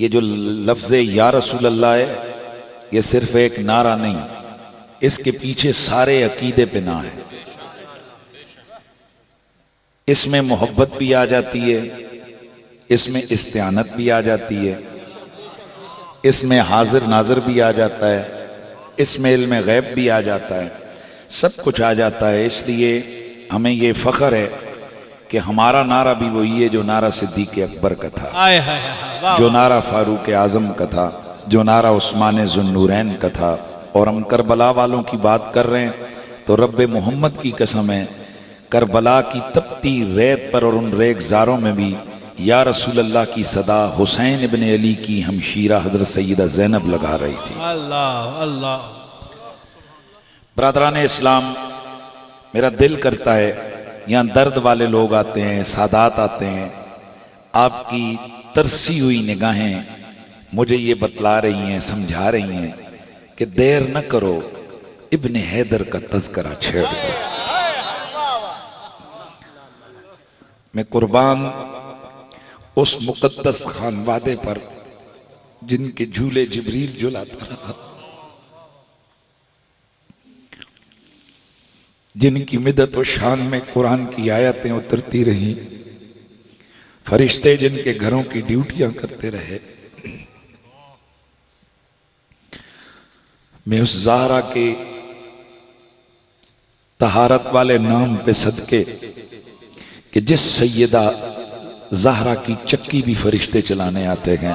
یہ جو لفظ یا رسول اللہ ہے یہ صرف ایک نعرہ نہیں، اس کے پیچھے سارے عقیدے بنا ہے۔ اس میں محبت بھی آ جاتی ہے، اس میں استعانت بھی آ جاتی ہے، اس میں حاضر ناظر بھی آ جاتا ہے، اس میں علم غیب بھی آ جاتا ہے، سب کچھ آ جاتا ہے۔ اس لیے ہمیں یہ فخر ہے کہ ہمارا نعرہ بھی وہی ہے جو نعرہ صدیق اکبر کا تھا، جو نعرہ فاروق اعظم کا تھا، جو نعرہ عثمان ذو النورین کا تھا۔ اور ہم کربلا والوں کی بات کر رہے ہیں تو رب محمد کی قسم ہے، کربلا کی تپتی ریت پر اور ان ریگزاروں میں بھی یا رسول اللہ کی صدا حسین ابن علی کی ہمشیرہ حضرت سیدہ زینب لگا رہی تھی۔ اللہ اللہ۔ برادران اسلام، میرا دل کرتا ہے یہاں درد والے لوگ آتے ہیں، سادات آتے ہیں، آپ کی ترسی ہوئی نگاہیں مجھے یہ بتلا رہی ہیں، سمجھا رہی ہیں کہ دیر نہ کرو، ابن حیدر کا تذکرہ چھیڑ دو۔ میں قربان اس مقدس خانوادے پر جن کے جھولے جبریل جھلاتا رہا، جن کی مدت و شان میں قرآن کی آیتیں اترتی رہیں، فرشتے جن کے گھروں کی ڈیوٹیاں کرتے رہے۔ میں اس زہرا کے طہارت والے نام پہ صدقے کہ جس سیدہ زہرا کی چکی بھی فرشتے چلانے آتے ہیں،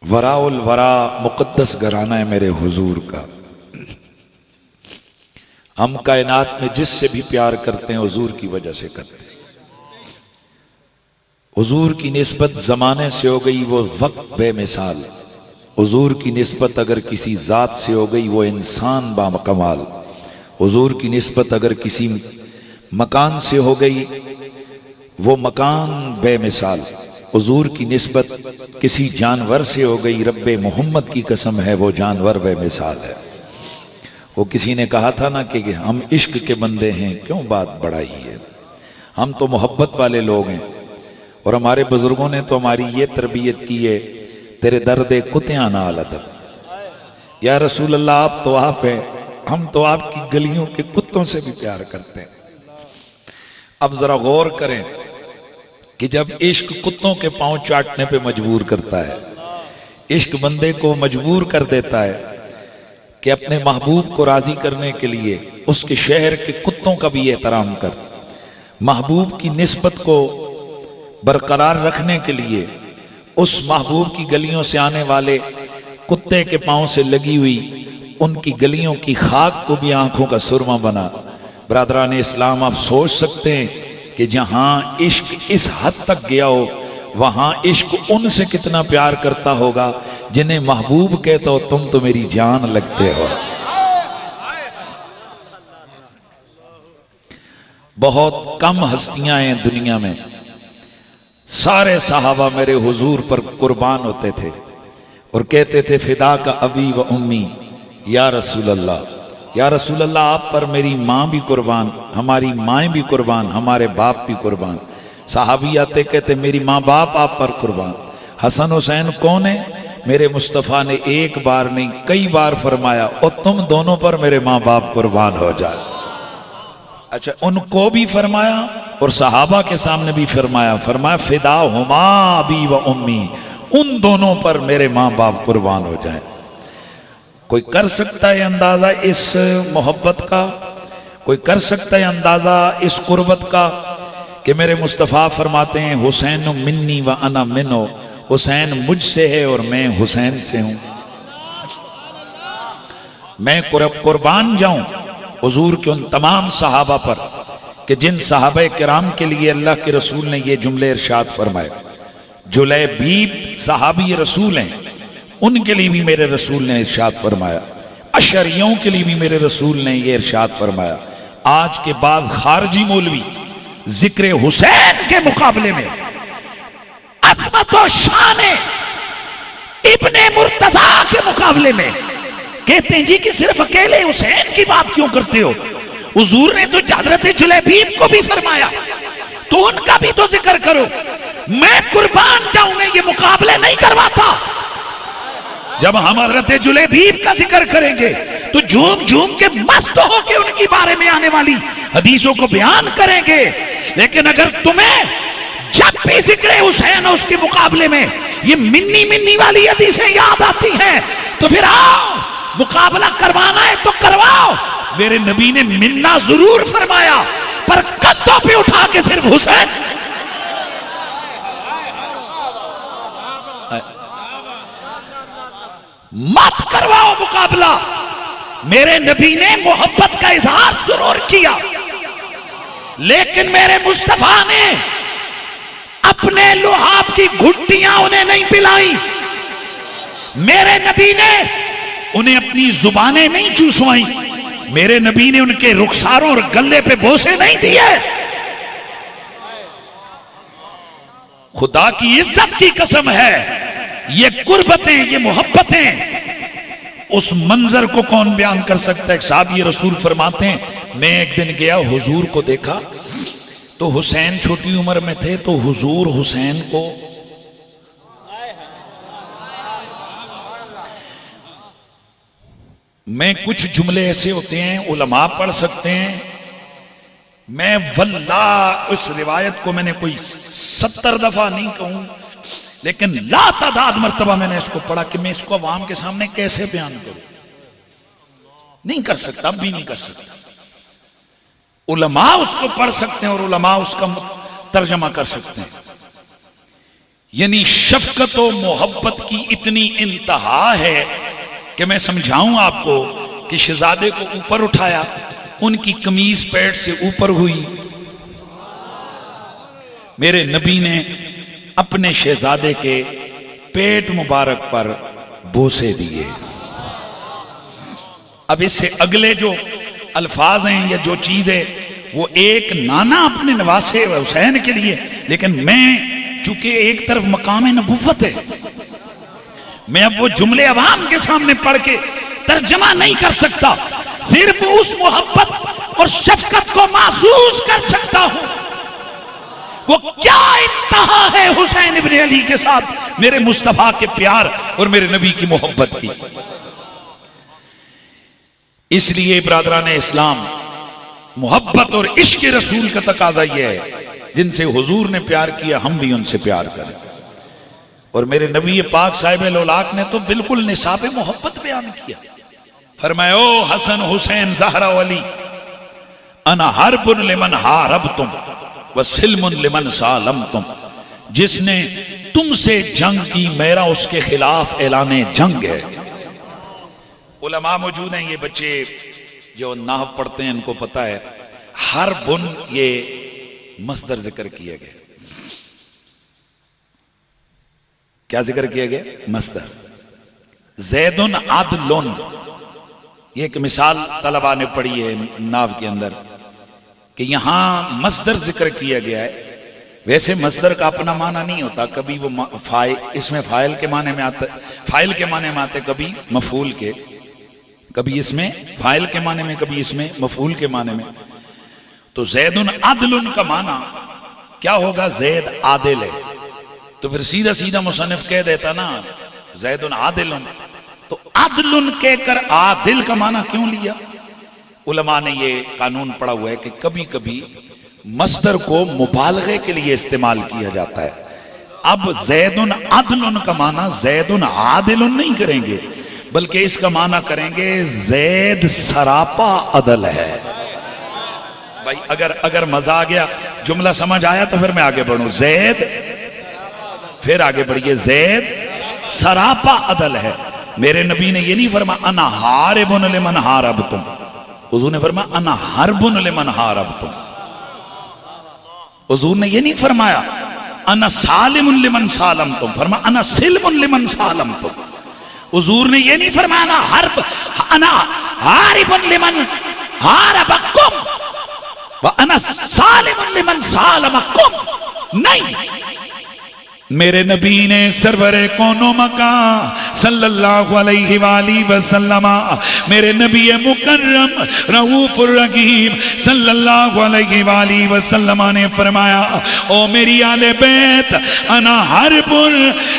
وراء الورا مقدس گھرانہ ہے میرے حضور کا۔ ہم کائنات میں جس سے بھی پیار کرتے ہیں حضور کی وجہ سے کرتے ہیں۔ حضور کی نسبت زمانے سے ہو گئی وہ وقت بے مثال، حضور کی نسبت اگر کسی ذات سے ہو گئی وہ انسان با کمال، حضور کی نسبت اگر کسی مکان سے ہو گئی وہ مکان بے مثال، حضور کی نسبت کسی جانور سے ہو گئی، رب محمد کی قسم ہے وہ جانور بے مثال ہے۔ وہ کسی نے کہا تھا نا کہ ہم عشق کے بندے ہیں، کیوں بات بڑھائی ہے، ہم تو محبت والے لوگ ہیں، اور ہمارے بزرگوں نے تو ہماری یہ تربیت کی ہے، تیرے درد کتیاں نال ادب۔ یا رسول اللہ آپ تو آپ ہیں، ہم تو آپ کی گلیوں کے کتوں سے بھی پیار کرتے ہیں۔ اب ذرا غور کریں کہ جب عشق کتوں کے پاؤں چاٹنے پہ مجبور کرتا ہے، عشق بندے کو مجبور کر دیتا ہے کہ اپنے محبوب کو راضی کرنے کے لیے اس کے شہر کے کتوں کا بھی احترام کر، محبوب کی نسبت کو برقرار رکھنے کے لیے اس محبوب کی گلیوں سے آنے والے کتے کے پاؤں سے لگی ہوئی ان کی گلیوں کی خاک کو بھی آنکھوں کا سرما بنا۔ برادران اسلام، آپ سوچ سکتے ہیں کہ جہاں عشق اس حد تک گیا ہو وہاں عشق ان سے کتنا پیار کرتا ہوگا جنہیں محبوب کہتا ہو تم تو میری جان لگتے ہو۔ بہت کم ہستیاں ہیں دنیا میں، سارے صحابہ میرے حضور پر قربان ہوتے تھے اور کہتے تھے فدا کا ابی و امی یا رسول اللہ، یا رسول اللہ آپ پر میری ماں بھی قربان، ہماری مائیں بھی قربان، ہمارے باپ بھی قربان۔ صحابی آتے کہتے میری ماں باپ آپ پر قربان۔ حسن حسین کون ہے؟ میرے مصطفیٰ نے ایک بار نہیں کئی بار فرمایا اور تم دونوں پر میرے ماں باپ قربان ہو جائے۔ اچھا، ان کو بھی فرمایا اور صحابہ کے سامنے بھی فرمایا فدا ہما ابی و امی، ان دونوں پر میرے ماں باپ قربان ہو جائیں۔ کوئی کر سکتا ہے اندازہ اس محبت کا؟ کوئی کر سکتا ہے اندازہ اس قربت کا کہ میرے مصطفیٰ فرماتے ہیں حسین منی و انا منو، حسین مجھ سے ہے اور میں حسین سے ہوں۔ میں قربان جاؤں حضور کے ان تمام صحابہ پر کہ جن صحابہ کرام کے لیے اللہ کے رسول نے یہ جملے ارشاد فرمائے۔ جلیبیب صحابی رسول ہیں، ان کے لیے بھی میرے رسول نے ارشاد فرمایا، اشعریوں کے لیے بھی میرے رسول نے یہ ارشاد فرمایا۔ آج کے بعض خارجی مولوی ذکر حسین کے مقابلے میں عظمت و شان ابن مرتضیٰ کے مقابلے میں کہتے ہیں جی کہ صرف اکیلے حسین کی بات کیوں کرتے ہو؟ حضور نے تو حضرت جلیبیب کو بھی فرمایا بھی تو ذکر کرو. میں قربان جاؤں میں یہ مقابلے نہیں کرواتا. جب ہم حضرت جلیبیب کا ذکر کریں گے تو جھوم جھوم کے مست ہو کے ان کی بارے میں آنے والی حدیثوں کو بیان کریں گے. لیکن اگر تمہیں جب بھی ذکر حسین اس کے مقابلے میں یہ منی منی والی حدیثیں یاد آتی ہیں تو پھر آؤ مقابلہ کروانا ہے تو کرواؤ. میرے نبی نے منا ضرور فرمایا پر کندھوں پہ اٹھا کے صرف حسین. مت کرواؤ مقابلہ. میرے نبی نے محبت کا اظہار ضرور کیا لیکن میرے مصطفیٰ نے اپنے لحاف کی گھٹیاں انہیں نہیں پلائیں. میرے نبی نے انہیں اپنی زبانیں نہیں چوسوائیں. میرے نبی نے ان کے رخساروں اور گلے پہ بوسے نہیں دیے. خدا کی عزت کی قسم ہے یہ قربتیں یہ محبتیں اس منظر کو کون بیان کر سکتا ہے. ایک صحابی رسول فرماتے ہیں میں ایک دن گیا حضور کو دیکھا تو حسین چھوٹی عمر میں تھے تو حضور حسین کو میں کچھ جملے ایسے ہوتے ہیں علماء پڑھ سکتے ہیں. میں واللہ اس روایت کو میں نے کوئی 70 دفعہ نہیں کہوں لیکن لا تعداد مرتبہ میں نے اس کو پڑھا کہ میں اس کو عوام کے سامنے کیسے بیان کروں. نہیں کر سکتا, اب بھی نہیں کر سکتا. علماء اس کو پڑھ سکتے ہیں اور علماء اس کا ترجمہ کر سکتے ہیں. یعنی شفقت و محبت کی اتنی انتہا ہے کہ میں سمجھاؤں آپ کو کہ شہزادے کو اوپر اٹھایا, ان کی قمیض پیٹ سے اوپر ہوئی. میرے نبی نے اپنے شہزادے کے پیٹ مبارک پر بوسے دیے. اب اس سے اگلے جو الفاظ ہیں یا جو چیز ہے وہ ایک نانا اپنے نواسے حسین کے لیے, لیکن میں چونکہ ایک طرف مقام نبوت ہے میں اب وہ جملے عوام کے سامنے پڑھ کے ترجمہ نہیں کر سکتا. صرف اس محبت اور شفقت کو محسوس کر سکتا ہوں. وہ کیا انتہا ہے حسین ابن علی کے ساتھ میرے مصطفیٰ کے پیار اور میرے نبی کی محبت کی. اس لیے برادران اسلام محبت اور عشق رسول کا تقاضا یہ ہے جن سے حضور نے پیار کیا ہم بھی ان سے پیار کریں. اور میرے نبی پاک صاحب الاولاق نے تو بالکل نصاب محبت بیان کیا. فرمایا او حسن حسین زہرا علی انا حرب لمن حاربتم وسلم لمن سالمتم. جس نے تم سے جنگ کی میرا اس کے خلاف اعلان جنگ ہے. علماء موجود ہیں, یہ بچے جو نحو پڑھتے ہیں ان کو پتا ہے حرب یہ مصدر ذکر کیا گیا. کیا ذکر کیا گیا؟ مصدر. زید عدل, یہ ایک مثال طلباء نے پڑھی ہے ناو کے اندر کہ یہاں مصدر ذکر کیا گیا ہے. ویسے مصدر کا اپنا معنی نہیں ہوتا, کبھی وہ اس میں فاعل کے معنی میں آتا, فاعل کے معنی میں آتے, کبھی مفعول کے, کبھی اس میں فاعل کے معنی میں, کبھی اس میں مفعول کے معنی میں. تو زید عدل کا معنی کیا ہوگا؟ زید عادل ہے. تو پھر سیدھا سیدھا مصنف کہہ دیتا نا زید عادل, تو عدل کہہ کر عادل کا معنی کیوں لیا؟ علماء نے یہ قانون پڑھا ہوا ہے کہ کبھی کبھی مصدر کو مبالغے کے لیے استعمال کیا جاتا ہے. اب زید عدل کا معنی زید عادل نہیں کریں گے بلکہ اس کا معنی کریں گے زید سراپا عدل ہے. بھائی اگر مزہ آ گیا, جملہ سمجھ آیا تو پھر میں آگے بڑھوں. زید, پھر آگے بڑھئے, زید سراپا عدل ہے. میرے نبی نے یہ نہیں فرمایا انا حارب لمن حاربتم, حضور نے فرمایا انا حرب لمن حاربتم. حضور نے یہ نہیں فرمایا انا سالم لمن سالمتم, فرمایا انا سلم لمن سالمتم. حضور نے یہ نہیں فرمایا انا حارب لمن حاربکم وانا سالم لمن سالمکم. نہیں, میرے نبی نے سرور کونو مکان صلی اللہ علیہ وآلہ وسلم، میرے نبی مکرم رؤوف الرحیم صلی اللہ علیہ وآلہ وسلم نے فرمایا، او میری آل بیت، انا حرب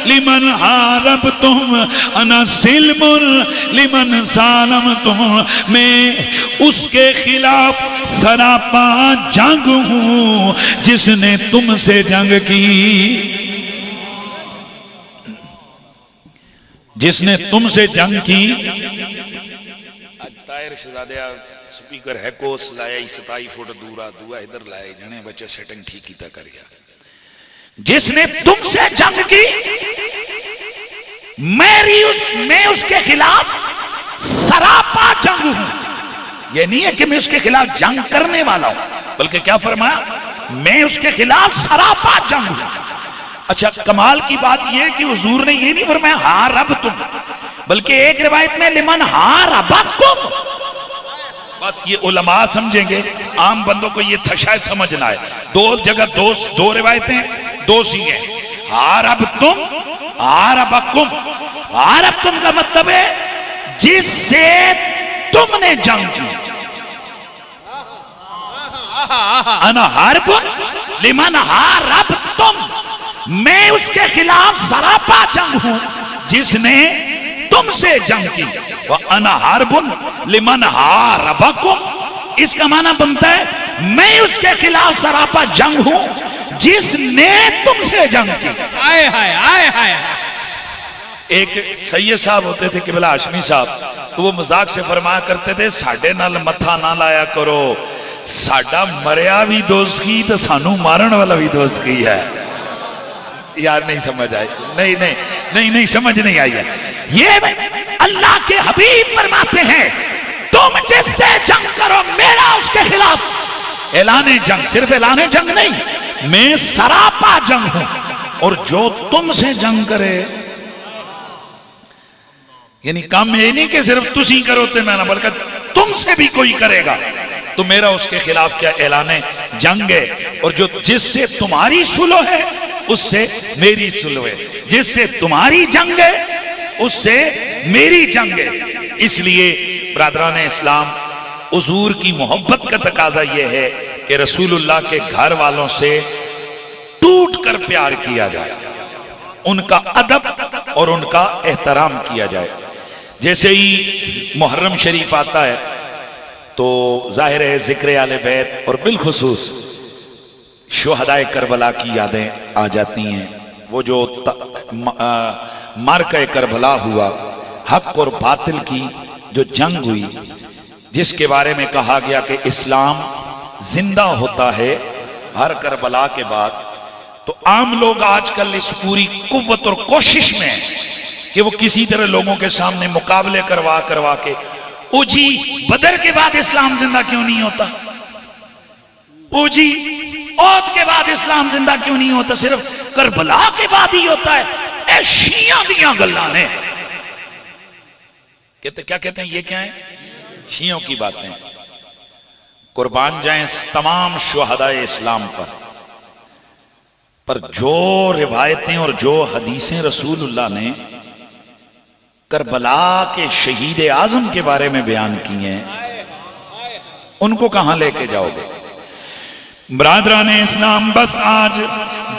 لمن حاربتم، انا سلم لمن سالمتم، میں اس کے خلاف سراپا جنگ ہوں جس نے تم سے جنگ کی، جس نے تم سے جنگ کی۔ طاہر شہزادہ سپیکر ہے کوس لائے 27 فٹ دورا دعا ادھر لائے جنے بچے سیٹنگ ٹھیک ہی تا کر گیا۔ جس نے تم سے جنگ کی میں اس کے خلاف سراپا جنگ ہوں۔ یہ نہیں ہے کہ میں اس کے خلاف جنگ کرنے والا ہوں، بلکہ کیا فرمایا؟ میں اس کے خلاف سراپا جنگ ہوں۔ اچھا کمال کی بات یہ کہ حضور نے یہ نہیں فرمایا حاربتم، بلکہ ایک روایت میں لمن حاربکم۔ بس یہ علماء سمجھیں گے، عام بندوں کو یہ شاید سمجھنا ہے، دو جگہ دو روایتیں دو سی ہیں، حاربتم حاربکم۔ حاربتم کا مطلب ہے جس سے تم نے جنگ کی، انا حارب لمن حاربتم، میں اس کے خلاف سراپا جنگ ہوں جس نے تم سے جنگ کی، وَأَنَا حَرْبٌ لِمَنْ حَارَبَكُمْ۔ اس کا معنی بنتا ہے میں اس کے خلاف سراپا جنگ ہوں جس نے تم سے جنگ کی۔ آئے آئے آئے آئے۔ ایک سید صاحب ہوتے تھے قبلہ ہاشمی صاحب، تو وہ مذاق سے فرمایا کرتے تھے ساڑھے نال متھا نہ لایا کرو، ساڑھا مریا بھی دوست کی تو سانو مارن والا بھی دوست کی ہے۔ یار نہیں سمجھ آئی، نہیں سمجھ نہیں آئی ہے۔ یہ اللہ کے حبیب فرماتے ہیں تم جس سے جنگ کرو میرا اس کے خلاف اعلان جنگ، صرف اعلان جنگ نہیں، میں سراپا جنگ ہوں، اور جو تم سے جنگ کرے، یعنی کام یہ نہیں کہ صرف تسی کرو تے میں نہ، بلکہ تم سے بھی کوئی کرے گا تو میرا اس کے خلاف کیا اعلان جنگ ہے، اور جو جس سے تمہاری صلح ہے اس سے میری صلح ہے، جس سے تمہاری جنگ ہے اس سے میری جنگ ہے۔ اس لیے برادران اسلام، حضور کی محبت کا تقاضا یہ ہے کہ رسول اللہ کے گھر والوں سے ٹوٹ کر پیار کیا جائے، ان کا ادب اور ان کا احترام کیا جائے۔ جیسے ہی محرم شریف آتا ہے تو ظاہر ہے ذکر آل بیت اور بالخصوص شہدائے کربلا کی یادیں آ جاتی ہیں۔ وہ جو معرکہ کربلا ہوا، حق اور باطل کی جو جنگ ہوئی، جس کے بارے میں کہا گیا کہ اسلام زندہ ہوتا ہے ہر کربلا کے بعد، تو عام لوگ آج کل اس پوری قوت اور کوشش میں کہ وہ کسی طرح لوگوں کے سامنے مقابلے کروا کے او جی بدر کے بعد اسلام زندہ کیوں نہیں ہوتا، او جی احد کے بعد اسلام زندہ کیوں نہیں ہوتا، صرف کربلا کے بعد ہی ہوتا ہے۔ اے شیعہ دیاں گلان ہیں، کیا کہتے ہیں، یہ کیا ہیں؟ شیعوں کی باتیں۔ قربان جائیں تمام شہدائے اسلام پر جو روایتیں اور جو حدیثیں رسول اللہ نے کربلا کے شہید اعظم کے بارے میں بیان کی ہیں، ان کو کہاں لے کے جاؤ گے؟ برادران اسلام، بس آج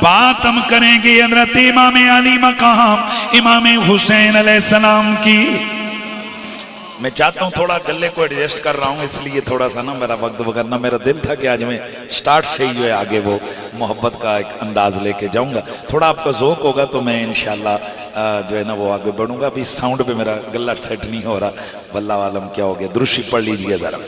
بات ہم کریں گے حضرت امام علی مقام امام حسین علیہ السلام کی۔ میں چاہتا ہوں تھوڑا گلے کو ایڈجسٹ کر رہا ہوں، اس لیے تھوڑا سا نا میرا وقت وغیرہ، میرا دل تھا کہ آج میں سٹارٹ سے ہی جو ہے آگے وہ محبت کا ایک انداز لے کے جاؤں گا، تھوڑا آپ کا ذوق ہوگا تو میں انشاءاللہ جو ہے نا وہ آگے بڑھوں گا۔ ابھی ساؤنڈ پہ میرا گلہ سیٹ نہیں ہو رہا، واللہ عالم کیا ہو گیا، درشی پڑھ لیجئے ذرا۔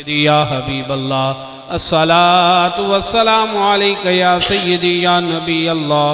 یا حبیب اللہ، الصلاۃ والسلام علیکہ یا سیدی یا نبی اللہ۔